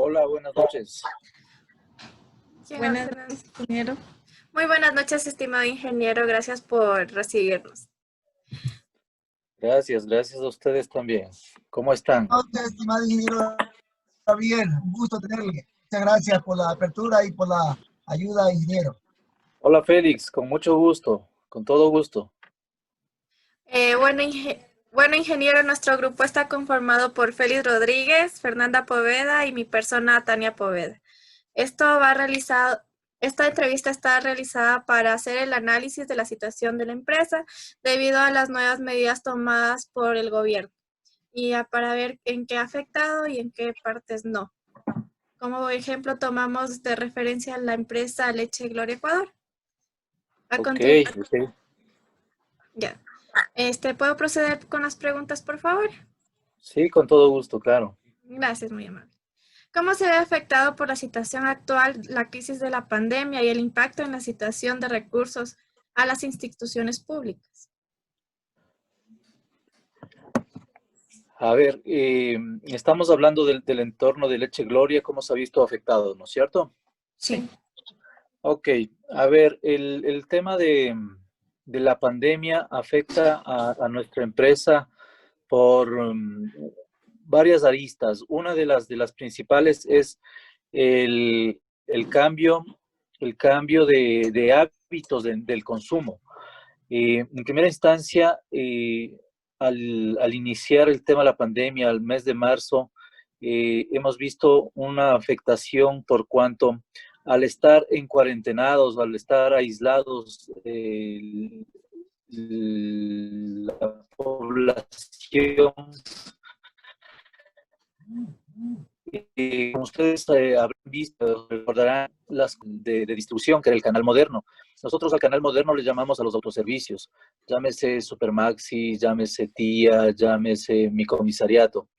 Hola, buenas noches. Buenas Buenas, noches, ingeniero. muy buenas noches, estimado ingeniero. Gracias por recibirnos. Gracias a ustedes también. ¿Cómo están? Noches, estimado ingeniero Javier, un gusto tenerle. Muchas gracias por la apertura y por la ayuda, ingeniero. Hola, Félix, con mucho gusto, con todo gusto. Bueno, ingeniero, nuestro grupo está conformado por Félix Rodríguez, Fernanda Poveda y mi persona, Tania Poveda. Esta entrevista está realizada para hacer el análisis de la situación de la empresa debido a las nuevas medidas tomadas por el gobierno y para ver en qué ha afectado y en qué partes no. Como ejemplo, tomamos de referencia la empresa Leche Gloria Ecuador. A Ok, continuación, ok. ya. ¿Puedo proceder con las preguntas, por favor? Sí, con todo gusto, claro. Gracias, muy amable. ¿Cómo se ve afectado por la situación actual la crisis de la pandemia y el impacto en la situación de recursos a las instituciones públicas? A ver, estamos hablando del entorno de Leche Gloria, cómo se ha visto afectado, ¿no es cierto? Sí. Ok, a ver, el tema de la pandemia afecta a nuestra empresa por varias aristas. Una de las principales es el cambio, el cambio de hábitos del consumo. En primera instancia, al iniciar el tema de la pandemia, al mes de marzo, hemos visto una afectación por cuanto al estar en cuarentenados, al estar aislados, la población, como ustedes habrán visto, recordarán las de distribución, que era el canal moderno. Nosotros al canal moderno le llamamos a los autoservicios, llámese Supermaxi, llámese Tía, llámese Mi Comisariato.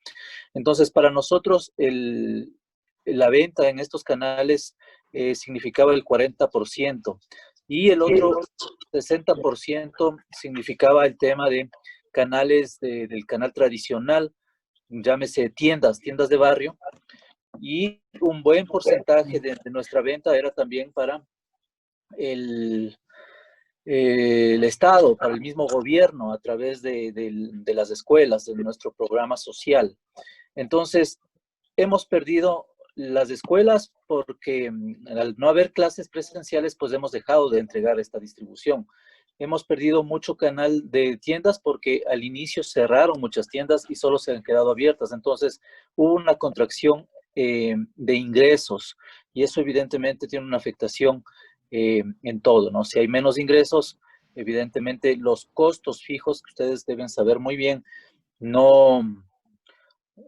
Entonces, para nosotros, la venta en estos canales significaba el 40% y el otro 60% significaba el tema de canales del canal tradicional, llámese tiendas de barrio, y un buen porcentaje de nuestra venta era también para el, el Estado, para el mismo gobierno, a través de las escuelas, de nuestro programa social. Entonces, hemos perdido las escuelas porque al no haber clases presenciales, pues hemos dejado de entregar esta distribución. Hemos perdido mucho canal de tiendas porque al inicio cerraron muchas tiendas y solo se han quedado abiertas. Entonces, hubo una contracción de ingresos y eso evidentemente tiene una afectación en todo, ¿no? Si hay menos ingresos, evidentemente los costos fijos, que ustedes deben saber muy bien, no,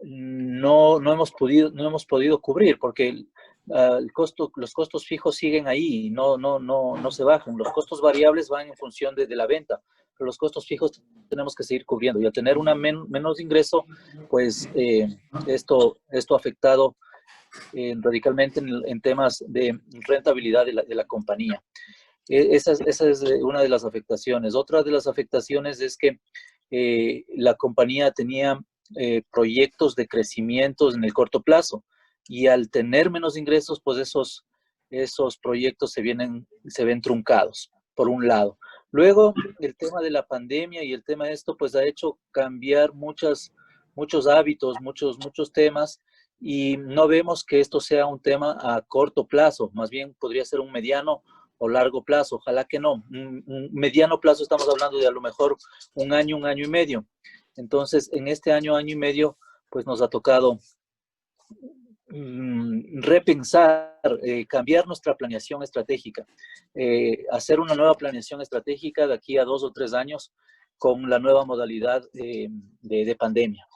no hemos podido cubrir porque los costos fijos siguen ahí y no se bajan. Los costos variables van en función de la venta, pero los costos fijos tenemos que seguir cubriendo. Y al tener menos ingreso, pues esto ha afectado radicalmente en temas de rentabilidad de la compañía. Esa es una de las afectaciones. Otra de las afectaciones es que la compañía tenía proyectos de crecimiento en el corto plazo y al tener menos ingresos, pues esos proyectos se ven truncados, por un lado. Luego, el tema de la pandemia y el tema de esto, pues ha hecho cambiar muchos hábitos, muchos temas, y no vemos que esto sea un tema a corto plazo, más bien podría ser un mediano o largo plazo, ojalá que no. Un mediano plazo estamos hablando de a lo mejor un año y medio. Entonces, en este año y medio, pues nos ha tocado repensar, cambiar nuestra planeación estratégica, hacer una nueva planeación estratégica de aquí a 2 o 3 años con la nueva modalidad de pandemia.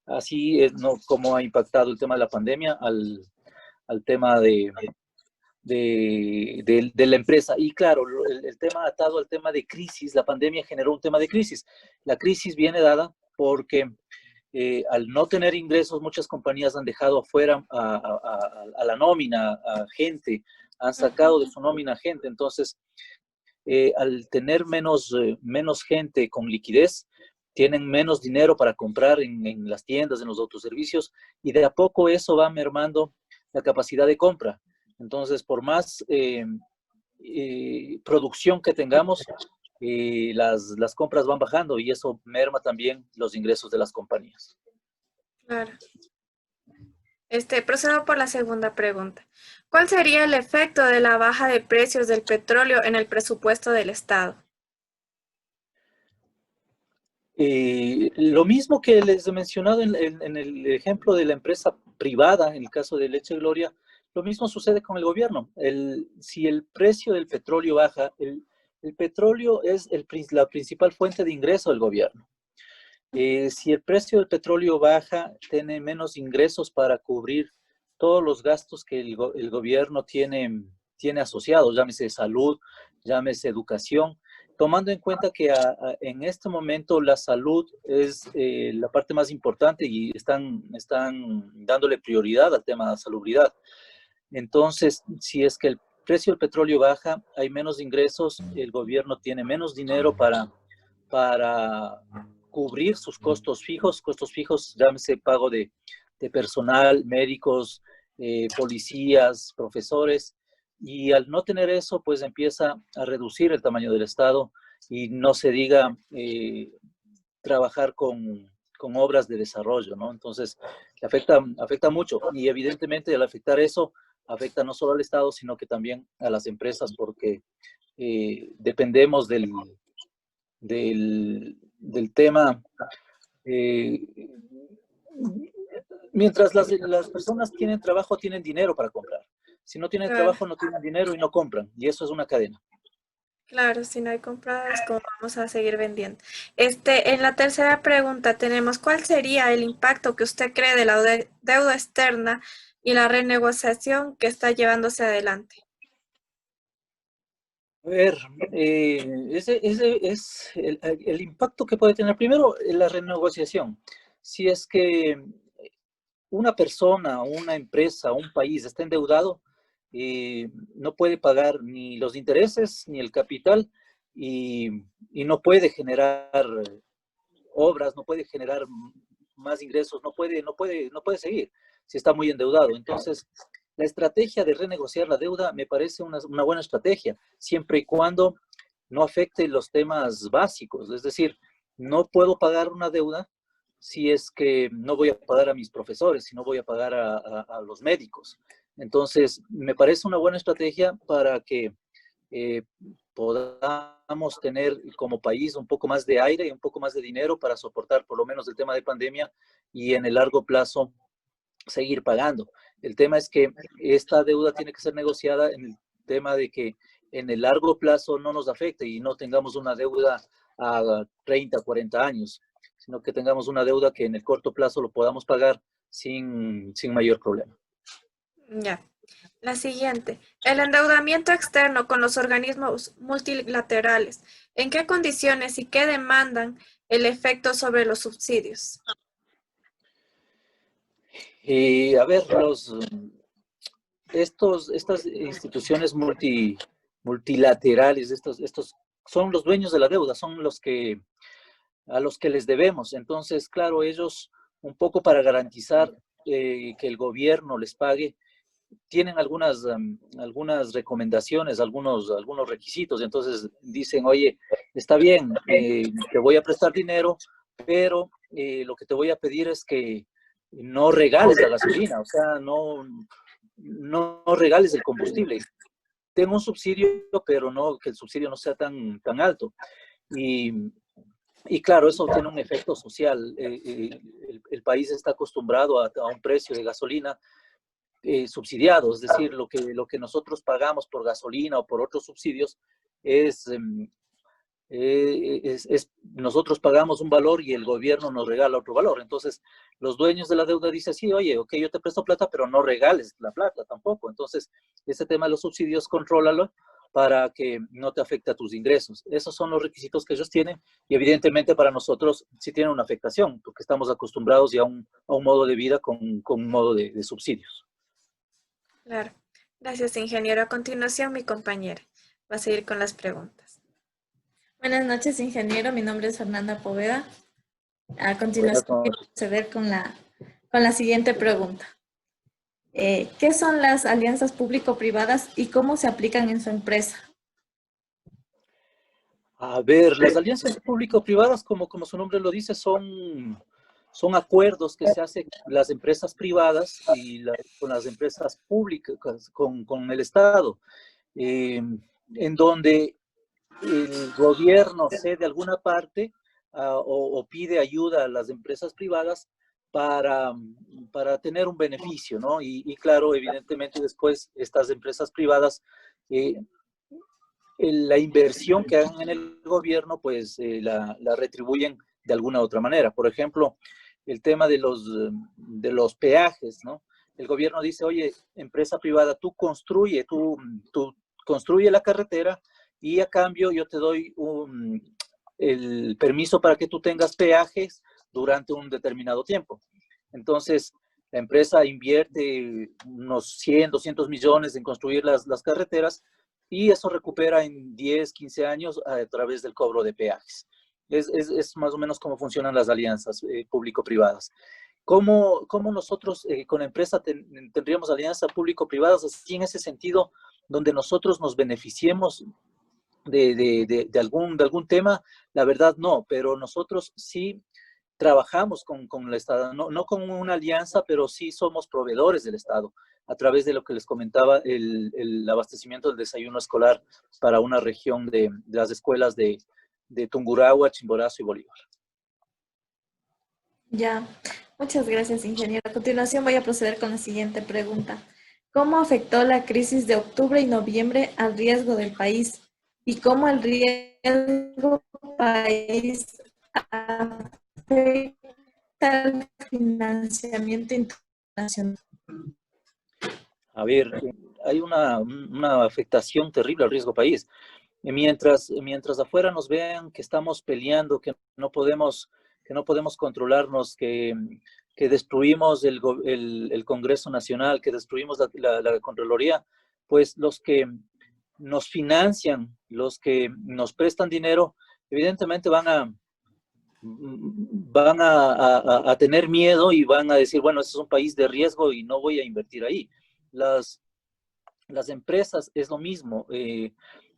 Así es, ¿no?, cómo ha impactado el tema de la pandemia al tema de la empresa. Y claro, el tema atado al tema de crisis, la pandemia generó un tema de crisis. La crisis viene dada porque al no tener ingresos, muchas compañías han dejado afuera a la nómina, a gente, han sacado de su nómina gente. Entonces, al tener menos gente con liquidez, tienen menos dinero para comprar en las tiendas, en los autoservicios, y de a poco eso va mermando la capacidad de compra. Entonces, por más producción que tengamos, las compras van bajando y eso merma también los ingresos de las compañías. Claro. Procedo por la segunda pregunta. ¿Cuál sería el efecto de la baja de precios del petróleo en el presupuesto del Estado? Lo mismo que les he mencionado en el ejemplo de la empresa privada, en el caso de Leche Gloria, lo mismo sucede con el gobierno. Si el precio del petróleo baja, el petróleo es la principal fuente de ingreso del gobierno. Si el precio del petróleo baja, tiene menos ingresos para cubrir todos los gastos que el gobierno tiene asociados, llámese salud, llámese educación, tomando en cuenta que en este momento la salud es la parte más importante y están dándole prioridad al tema de la salubridad. Entonces, si es que el precio del petróleo baja, hay menos ingresos, el gobierno tiene menos dinero para cubrir sus costos fijos, llámese pago de personal, médicos, policías, profesores, y al no tener eso, pues empieza a reducir el tamaño del Estado y no se diga trabajar con obras de desarrollo, ¿no? Entonces, afecta mucho y evidentemente al afectar eso, afecta no solo al Estado, sino que también a las empresas porque dependemos del tema. Mientras las personas tienen trabajo, tienen dinero para comprar. Si no tienen Claro, trabajo, no tienen dinero y no compran. Y eso es una cadena. claro, si no hay compradores, ¿cómo vamos a seguir vendiendo? En la tercera pregunta tenemos, ¿cuál sería el impacto que usted cree de la deuda externa y la renegociación que está llevándose adelante? A ver, ese es el impacto que puede tener. Primero, la renegociación. Si es que una persona, una empresa, un país está endeudado, no puede pagar ni los intereses ni el capital y no puede generar obras, no puede generar más ingresos, no puede seguir si está muy endeudado. Entonces, la estrategia de renegociar la deuda me parece una buena estrategia, siempre y cuando no afecte los temas básicos. Es decir, no puedo pagar una deuda si es que no voy a pagar a mis profesores, si no voy a pagar a los médicos. Entonces, me parece una buena estrategia para que podamos tener como país un poco más de aire y un poco más de dinero para soportar por lo menos el tema de pandemia y en el largo plazo seguir pagando. El tema es que esta deuda tiene que ser negociada en el tema de que en el largo plazo no nos afecte y no tengamos una deuda a 30, 40 años, sino que tengamos una deuda que en el corto plazo lo podamos pagar sin mayor problema. Ya. La siguiente, el endeudamiento externo con los organismos multilaterales. ¿En qué condiciones y qué demandan el efecto sobre los subsidios? A ver, estas instituciones multilaterales, estos son los dueños de la deuda, son a los que les debemos. Entonces, claro, ellos un poco para garantizar que el gobierno les pague, tienen algunas recomendaciones, algunos requisitos. Entonces dicen, oye, está bien, te voy a prestar dinero, pero lo que te voy a pedir es que no regales la gasolina, o sea, no regales el combustible. Tengo un subsidio, pero no que el subsidio no sea tan alto. Y claro, eso tiene un efecto social. El país está acostumbrado a un precio de gasolina subsidiado, es decir, lo que nosotros pagamos por gasolina o por otros subsidios es, nosotros pagamos un valor y el gobierno nos regala otro valor. Entonces, los dueños de la deuda dicen, sí, oye, ok, yo te presto plata, pero no regales la plata tampoco. Entonces, ese tema de los subsidios, contrólalo para que no te afecte a tus ingresos. Esos son los requisitos que ellos tienen y evidentemente para nosotros sí tienen una afectación porque estamos acostumbrados ya a un modo de vida con un modo de subsidios. Claro. Gracias, ingeniero. A continuación, mi compañera va a seguir con las preguntas. Buenas noches, ingeniero. Mi nombre es Fernanda Poveda. A continuación, voy a proceder con la siguiente pregunta. ¿Qué son las alianzas público-privadas y cómo se aplican en su empresa? A ver, las alianzas público-privadas, como su nombre lo dice, son acuerdos que se hacen las empresas privadas y con las empresas públicas, con el Estado, en donde el gobierno cede alguna parte o pide ayuda a las empresas privadas para, tener un beneficio, ¿no? Y claro, evidentemente después estas empresas privadas, la inversión que hagan en el gobierno, pues la retribuyen de alguna u otra manera. Por ejemplo, el tema de los peajes, ¿no? El gobierno dice, oye, empresa privada, tú construye la carretera y a cambio yo te doy el permiso para que tú tengas peajes durante un determinado tiempo. Entonces, la empresa invierte unos 100, 200 millones en construir las carreteras y eso recupera en 10, 15 años a través del cobro de peajes. Es más o menos cómo funcionan las alianzas público-privadas. ¿Cómo nosotros con la empresa tendríamos alianzas público-privadas así en ese sentido, donde nosotros nos beneficiemos de algún tema? La verdad no, pero nosotros sí trabajamos con el Estado, no con una alianza, pero sí somos proveedores del Estado, a través de lo que les comentaba, el abastecimiento del desayuno escolar para una región de las escuelas de Tungurahua, Chimborazo y Bolívar. Ya, muchas gracias, ingeniero. A continuación voy a proceder con la siguiente pregunta. ¿Cómo afectó la crisis de octubre y noviembre al riesgo del país? ¿Y cómo el riesgo país afecta al financiamiento internacional? A ver, hay una afectación terrible al riesgo país. Mientras afuera nos vean que estamos peleando, que no podemos controlarnos, que destruimos el Congreso Nacional, que destruimos la Contraloría, pues los que nos financian, los que nos prestan dinero, evidentemente van a tener miedo y van a decir, bueno, este es un país de riesgo y no voy a invertir ahí. Las empresas es lo mismo.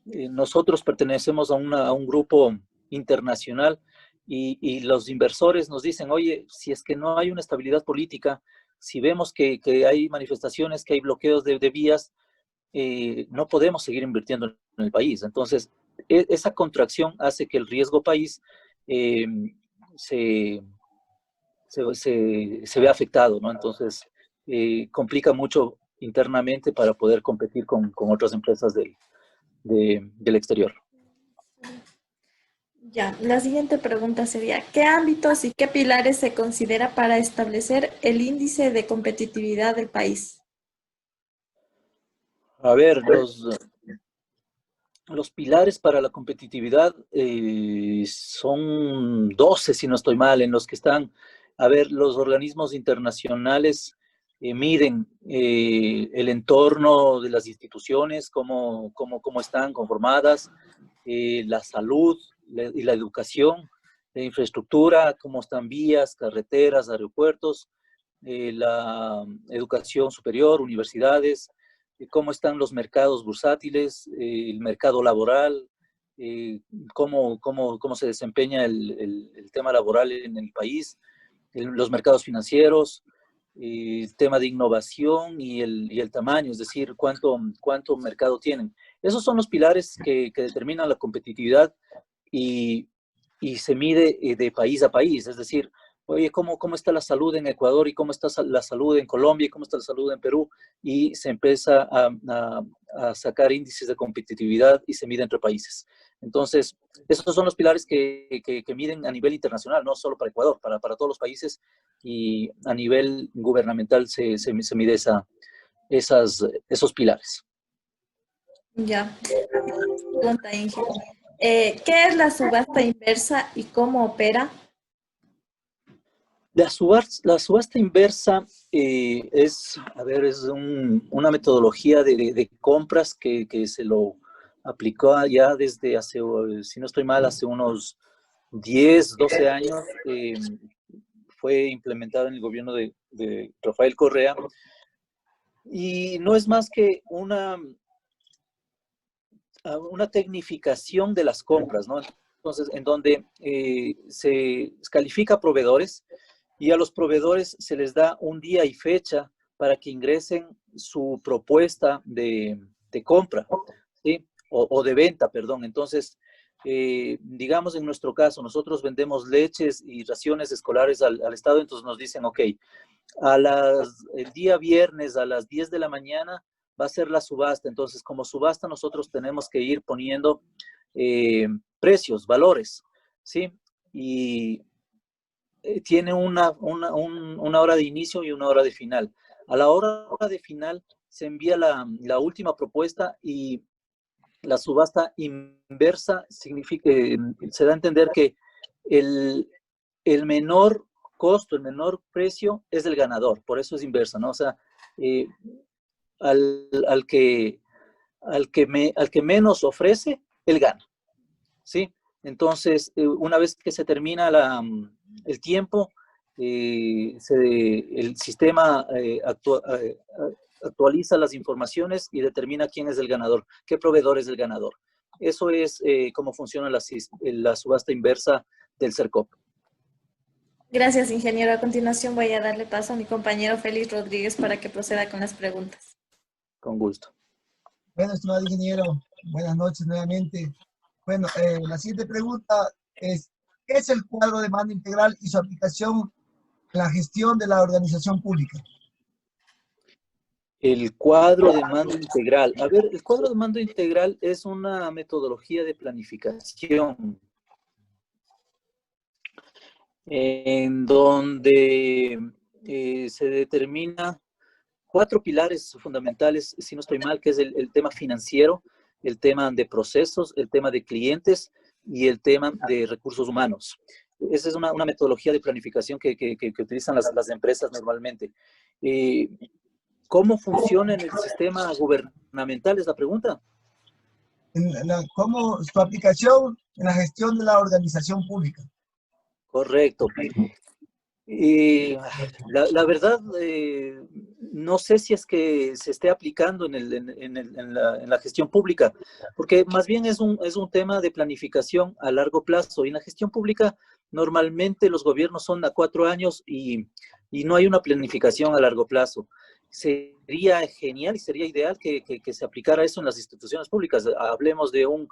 Nosotros pertenecemos a un grupo internacional y los inversores nos dicen, oye, si es que no hay una estabilidad política, si vemos que hay manifestaciones, que hay bloqueos de vías, no podemos seguir invirtiendo en el país. Entonces, esa contracción hace que el riesgo país eh, se, se ve afectado, ¿no? Entonces, complica mucho internamente para poder competir con otras empresas del exterior. Ya, la siguiente pregunta sería, ¿qué ámbitos y qué pilares se considera para establecer el índice de competitividad del país? A ver, los pilares para la competitividad son 12, si no estoy mal, en los que están, a ver, los organismos internacionales miden el entorno de las instituciones, cómo están conformadas, la salud y la educación, la infraestructura, cómo están vías, carreteras, aeropuertos, la educación superior, universidades, cómo están los mercados bursátiles, el mercado laboral, cómo se desempeña el tema laboral en el país, los mercados financieros, el tema de innovación y el tamaño, es decir, cuánto mercado tienen. Esos son los pilares que determinan la competitividad y se mide de país a país, es decir, oye, ¿cómo está la salud en Ecuador y cómo está la salud en Colombia y cómo está la salud en Perú? Y se empieza a sacar índices de competitividad y se mide entre países. Entonces, esos son los pilares que miden a nivel internacional, no solo para Ecuador, para todos los países, y a nivel gubernamental se mide esos pilares. Ya, pregunta, Inge. ¿Qué es la subasta inversa y cómo opera? La subasta inversa es una metodología de compras que se lo aplicó ya desde hace, si no estoy mal, hace unos 10, 12 años. Fue implementada en el gobierno de Rafael Correa Y no es más que una tecnificación de las compras, ¿no? Entonces, en donde se califica a proveedores y a los proveedores se les da un día y fecha para que ingresen su propuesta de compra, ¿sí? O de venta, perdón. Entonces, digamos en nuestro caso, nosotros vendemos leches y raciones escolares al Estado, entonces nos dicen, ok, el día viernes a las 10 de la mañana va a ser la subasta. Entonces, como subasta, nosotros tenemos que ir poniendo precios, valores, ¿sí? Y tiene una hora de inicio y una hora de final. A la hora de final se envía la última propuesta y la subasta inversa significa, se da a entender que el menor costo, el menor precio es el ganador, por eso es inversa, ¿no? O sea, eh, al que menos ofrece, él gana, ¿sí? Entonces, una vez que se termina el tiempo, el sistema actualiza las informaciones y determina quién es el ganador, qué proveedor es el ganador. Eso es cómo funciona la subasta inversa del CERCOP. Gracias, ingeniero. A continuación voy a darle paso a mi compañero Félix Rodríguez para que proceda con las preguntas. Con gusto. Bueno, estimado ingeniero, buenas noches nuevamente. Bueno, la siguiente pregunta es, ¿qué es el cuadro de mando integral y su aplicación en la gestión de la organización pública? El cuadro de mando integral. A ver, el cuadro de mando integral es una metodología de planificación en donde se determina 4 pilares fundamentales, si no estoy mal, que es el tema financiero, el tema de procesos, el tema de clientes y el tema de recursos humanos. Esa es una metodología de planificación que utilizan las empresas normalmente. ¿Cómo funciona en el sistema gubernamental? Es la pregunta. ¿Cómo su aplicación en la gestión de la organización pública? Correcto. La verdad, no sé si es que se esté aplicando en la gestión pública, porque más bien es un tema de planificación a largo plazo. Y en la gestión pública, normalmente los gobiernos son a 4 años y no hay una planificación a largo plazo. Sería genial y sería ideal que se aplicara eso en las instituciones públicas. Hablemos de un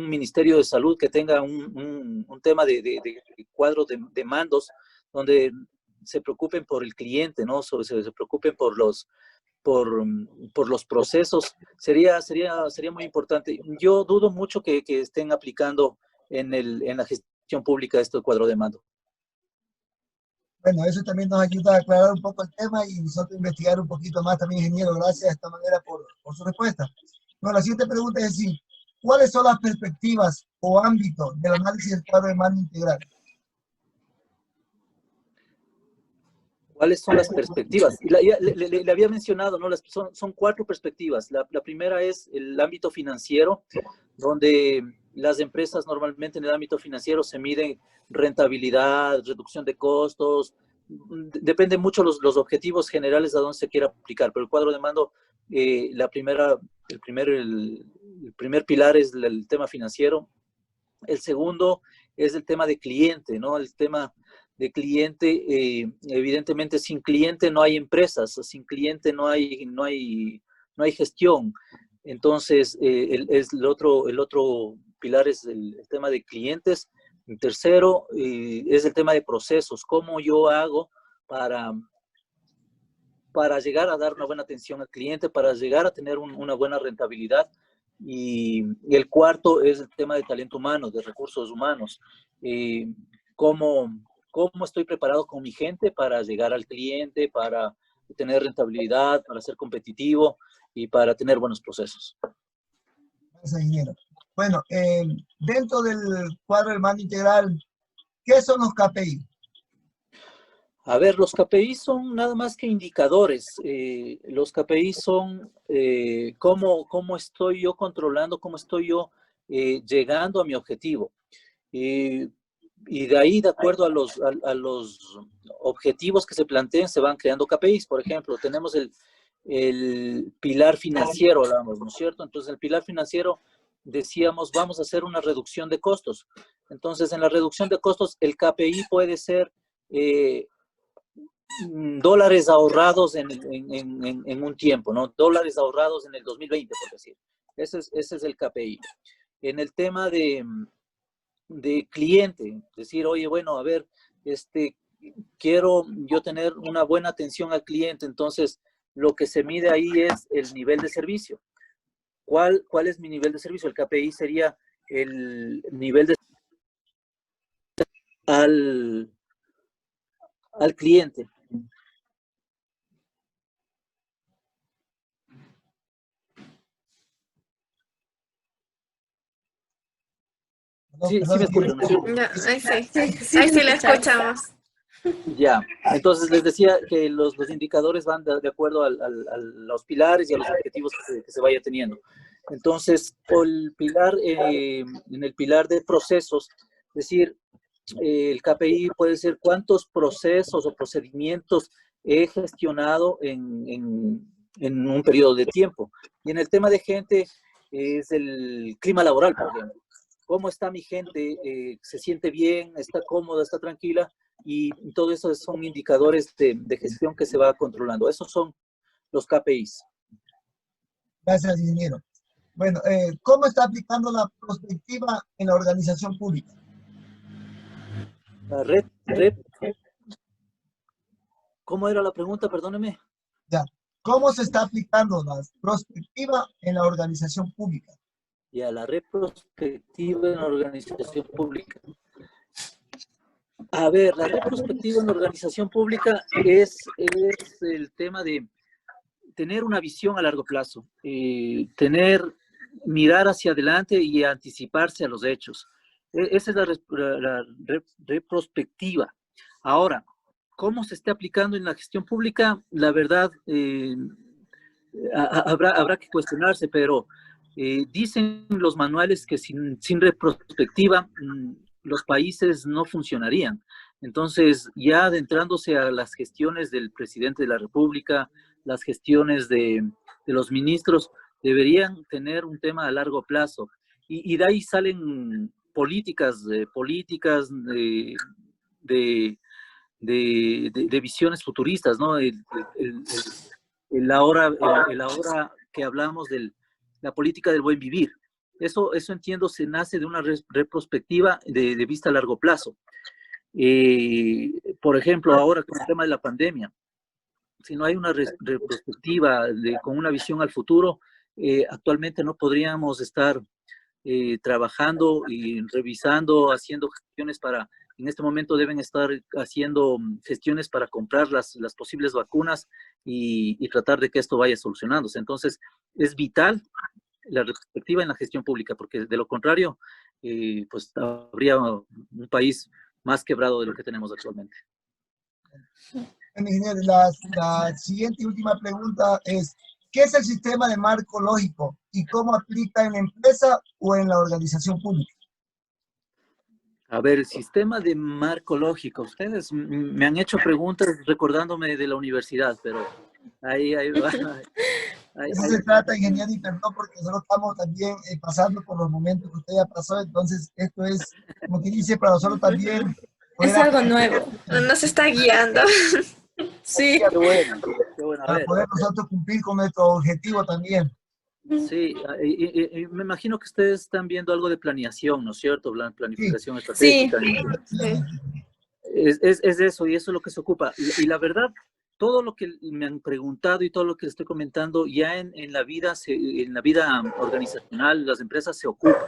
ministerio de salud que tenga un tema de cuadro de mandos donde se preocupen por el cliente, ¿no? Se preocupen por los procesos. Sería muy importante. Yo dudo mucho que estén aplicando en la gestión pública este cuadro de mando. Bueno, eso también nos ayuda a aclarar un poco el tema y nosotros investigar un poquito más también, ingeniero. Gracias de esta manera por su respuesta. Bueno, la siguiente pregunta es decir, ¿cuáles son las perspectivas o ámbitos del análisis del cuadro de mando integral? ¿Cuáles son las perspectivas? Y le había mencionado, ¿no? Son 4 perspectivas. La primera es el ámbito financiero, donde las empresas normalmente en el ámbito financiero se miden rentabilidad, reducción de costos, depende mucho los objetivos generales a dónde se quiera aplicar, pero el cuadro de mando, el primer pilar es el tema financiero. El segundo es el tema de cliente, ¿no? El tema de cliente, evidentemente sin cliente no hay empresas, sin cliente no hay gestión. Entonces, el otro pilar es el tema de clientes. El tercero es el tema de procesos, cómo yo hago para llegar a dar una buena atención al cliente, para llegar a tener una buena rentabilidad. Y el cuarto es el tema de talento humano, de recursos humanos. ¿Cómo estoy preparado con mi gente para llegar al cliente, para tener rentabilidad, para ser competitivo y para tener buenos procesos? Gracias, ingeniero. Bueno, dentro del cuadro del mando integral, ¿qué son los KPI? A ver, los KPI son nada más que indicadores. Los KPI son cómo estoy yo controlando, cómo estoy yo llegando a mi objetivo. y de ahí, de acuerdo a los objetivos que se planteen, se van creando KPIs. Por ejemplo, tenemos el pilar financiero, hablamos, ¿no es cierto? Entonces, el pilar financiero, decíamos, vamos a hacer una reducción de costos. Entonces, en la reducción de costos, el KPI puede ser dólares ahorrados en un tiempo, ¿no? Dólares ahorrados en el 2020, por decir. Ese es el KPI. En el tema de cliente, decir, oye, bueno, a ver, quiero yo tener una buena atención al cliente, entonces lo que se mide ahí es el nivel de servicio. ¿Cuál es mi nivel de servicio? El KPI sería el nivel de al cliente. Sí, sí me escuchan, ¿no es cierto? Ya, ahí sí, Sí, ahí sí le le escuchamos. escuchamos. Ya, entonces les decía que los indicadores van de acuerdo a los pilares y a los objetivos que se vaya teniendo. Entonces, en el pilar de procesos, es decir, el KPI puede ser cuántos procesos o procedimientos he gestionado en un periodo de tiempo. Y en el tema de gente es el clima laboral, por ejemplo. ¿Cómo está mi gente? ¿Se siente bien? ¿Está cómoda? ¿Está tranquila? Y todo eso son indicadores de gestión que se va controlando. Esos son los KPIs. Gracias, ingeniero. Bueno, ¿cómo está aplicando la prospectiva en la organización pública? La ¿cómo era la pregunta? Perdóneme. Ya. ¿Cómo se está aplicando la prospectiva en la organización pública? Ya, la retrospectiva en la organización pública. A ver, la retrospectiva en la organización pública es el tema de tener una visión a largo plazo, mirar hacia adelante y anticiparse a los hechos. Esa es la retrospectiva. Ahora, ¿cómo se está aplicando en la gestión pública? La verdad, habrá que cuestionarse, pero dicen los manuales que sin retrospectiva los países no funcionarían. Entonces, ya adentrándose a las gestiones del presidente de la República, las gestiones de los ministros, deberían tener un tema a largo plazo. Y de ahí salen políticas de visiones futuristas, ¿no? El ahora que hablamos de la política del buen vivir. Eso entiendo, se nace de una retrospectiva de vista a largo plazo. Por ejemplo, ahora con el tema de la pandemia, si no hay una retrospectiva con una visión al futuro, actualmente no podríamos estar trabajando y revisando, haciendo gestiones en este momento deben estar haciendo gestiones para comprar las posibles vacunas y tratar de que esto vaya solucionándose. Entonces, es vital la retrospectiva en la gestión pública, porque de lo contrario, pues habría un país más quebrado de lo que tenemos actualmente. Ingeniero, la siguiente y última pregunta es, ¿qué es el sistema de marco lógico y cómo aplica en la empresa o en la organización pública? A ver, el sistema de marco lógico. Ustedes me han hecho preguntas recordándome de la universidad, pero ahí va. Eso se trata, ingeniero, y perdón, porque nosotros estamos también pasando por los momentos que usted ya pasó, entonces esto es, como que dice, para nosotros también. Es algo nuevo. Nos está guiando. Sí. Qué bueno, qué bueno. A Para ver. poder nosotros cumplir con nuestro objetivo también. Sí, y me imagino que ustedes están viendo algo de planeación, ¿no es cierto? Planificación Sí. estratégica. Sí. Es eso, y eso es lo que se ocupa. Y la verdad, todo lo que me han preguntado y todo lo que les estoy comentando, ya en la vida organizacional, las empresas se ocupan.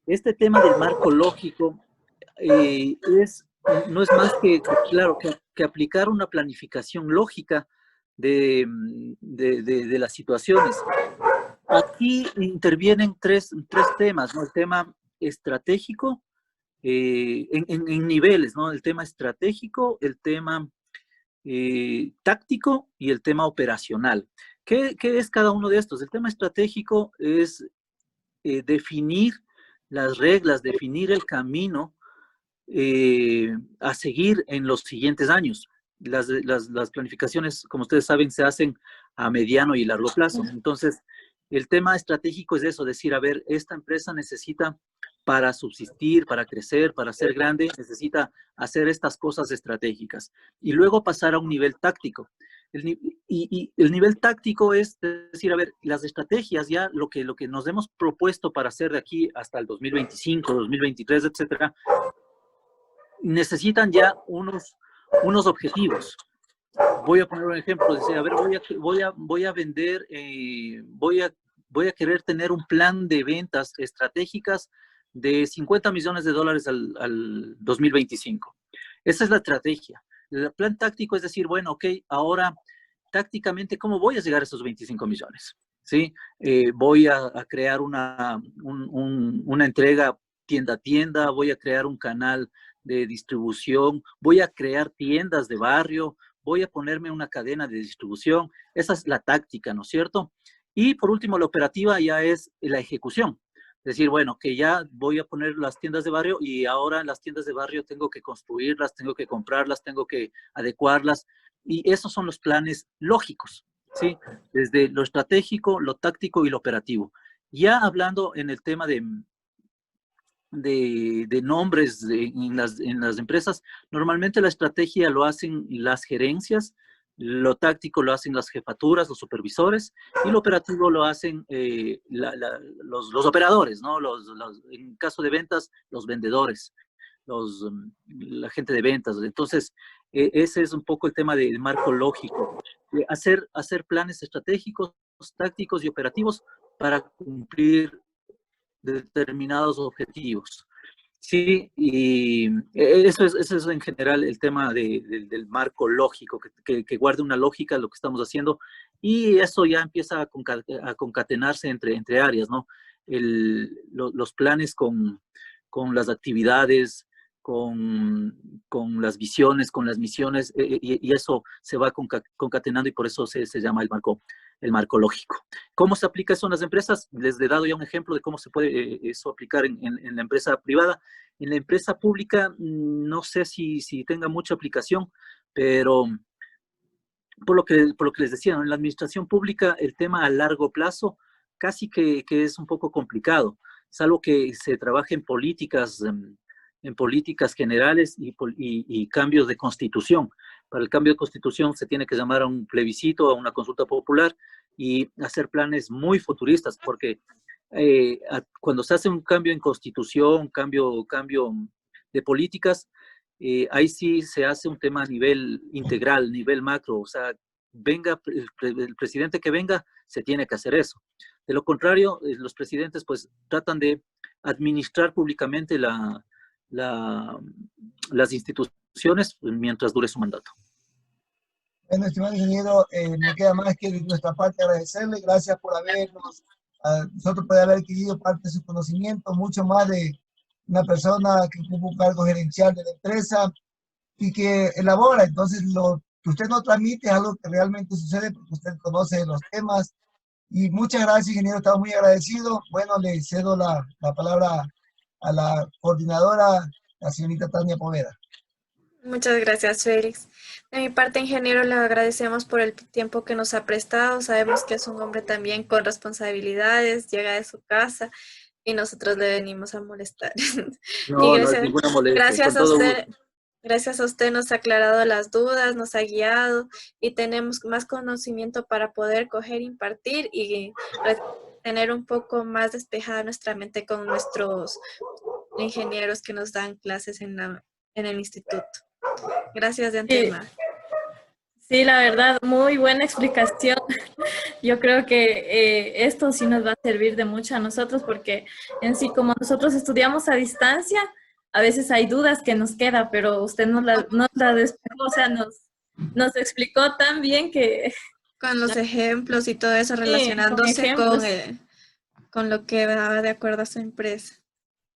Este tema del marco lógico no es más claro, que aplicar una planificación lógica de las situaciones. Aquí intervienen tres temas, ¿no? El tema estratégico, en niveles, ¿no? El tema estratégico, el tema táctico y el tema operacional. ¿Qué es cada uno de estos? El tema estratégico es definir las reglas, definir el camino a seguir en los siguientes años. Las planificaciones, como ustedes saben, se hacen a mediano y largo plazo. Entonces, el tema estratégico es eso, decir, a ver, esta empresa necesita para subsistir, para crecer, para ser grande, necesita hacer estas cosas estratégicas. Y luego pasar a un nivel táctico. Y el nivel táctico es decir, a ver, las estrategias ya, lo que nos hemos propuesto para hacer de aquí hasta el 2025, 2023, etcétera, necesitan ya unos objetivos. Voy a poner un ejemplo, decir, a ver, voy a vender, voy a querer tener un plan de ventas estratégicas de $50 millones al 2025. Esa es la estrategia. El plan táctico es decir, bueno, ok, ahora tácticamente, ¿cómo voy a llegar a esos 25 millones? ¿Sí? Voy a crear una entrega tienda a tienda, voy a crear un canal de distribución, voy a crear tiendas de barrio, voy a ponerme una cadena de distribución. Esa es la táctica, ¿no es cierto? Y por último, la operativa ya es la ejecución. Decir, bueno, que ya voy a poner las tiendas de barrio y ahora las tiendas de barrio tengo que construirlas, tengo que comprarlas, tengo que adecuarlas. Y esos son los planes lógicos, ¿sí? Desde lo estratégico, lo táctico y lo operativo. Ya hablando en el tema de nombres en las empresas, normalmente la estrategia lo hacen las gerencias, lo táctico lo hacen las jefaturas, los supervisores, y lo operativo lo hacen los operadores, ¿no? En caso de ventas, los vendedores, la gente de ventas. Entonces, ese es un poco el tema del marco lógico. Hacer planes estratégicos, tácticos y operativos para cumplir determinados objetivos. Sí, y eso es en general el tema del marco lógico, que guarde una lógica lo que estamos haciendo, y eso ya empieza a concatenarse entre áreas, ¿no? Los planes con las actividades, con las visiones, con las misiones, y eso se va concatenando, y por eso se llama el marco lógico. ¿Cómo se aplica eso en las empresas? Les he dado ya un ejemplo de cómo se puede eso aplicar en la empresa privada. En la empresa pública, no sé si tenga mucha aplicación, pero por lo que les decía, ¿no? En la administración pública, el tema a largo plazo casi que es un poco complicado, salvo que se trabaje en políticas generales y cambios de constitución. Para el cambio de constitución se tiene que llamar a un plebiscito, a una consulta popular y hacer planes muy futuristas, porque cuando se hace un cambio en constitución, cambio de políticas, ahí sí se hace un tema a nivel integral, nivel macro, o sea, venga el presidente que venga, se tiene que hacer eso. De lo contrario, los presidentes pues tratan de administrar públicamente las instituciones mientras dure su mandato. Bueno, estimado ingeniero, no queda más que de nuestra parte agradecerle. Gracias por habernos, nosotros poder haber adquirido parte de su conocimiento, mucho más de una persona que ocupa un cargo gerencial de la empresa y que elabora. Entonces, lo que usted nos transmite es algo que realmente sucede porque usted conoce los temas. Y muchas gracias, ingeniero, estamos muy agradecidos. Bueno, le cedo la palabra a la coordinadora, la señorita Tania Poveda. Muchas gracias, Félix. De mi parte, ingeniero, le agradecemos por el tiempo que nos ha prestado. Sabemos que es un hombre también con responsabilidades, llega de su casa y nosotros le venimos a molestar. No, no es ninguna molestia. Gracias a usted nos ha aclarado las dudas, nos ha guiado y tenemos más conocimiento para poder coger, impartir y tener un poco más despejada nuestra mente con nuestros ingenieros que nos dan clases en el instituto. Gracias de antemano. Sí, la verdad, muy buena explicación. Yo creo que esto sí nos va a servir de mucho a nosotros porque en sí, como nosotros estudiamos a distancia, a veces hay dudas que nos queda, pero usted nos la despejó, o sea, nos explicó tan bien que... Con los ejemplos y todo eso, relacionándose con lo que va de acuerdo a su empresa.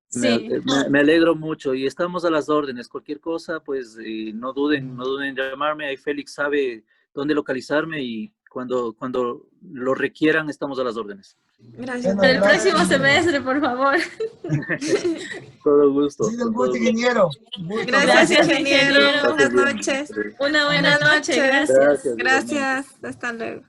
Sí. Me alegro mucho y estamos a las órdenes. Cualquier cosa, pues no duden en llamarme. Ahí Félix sabe dónde localizarme y Cuando lo requieran, estamos a las órdenes. Gracias. Bueno, Para el gracias. próximo semestre, por favor. Todo gusto. Ha sido un todo gusto, ingeniero. Un gusto. Gracias, Gracias, ingeniero. ingeniero. Buenas noches. Una buena Buenas noche, noches. gracias. Gracias. Gracias. Hasta luego.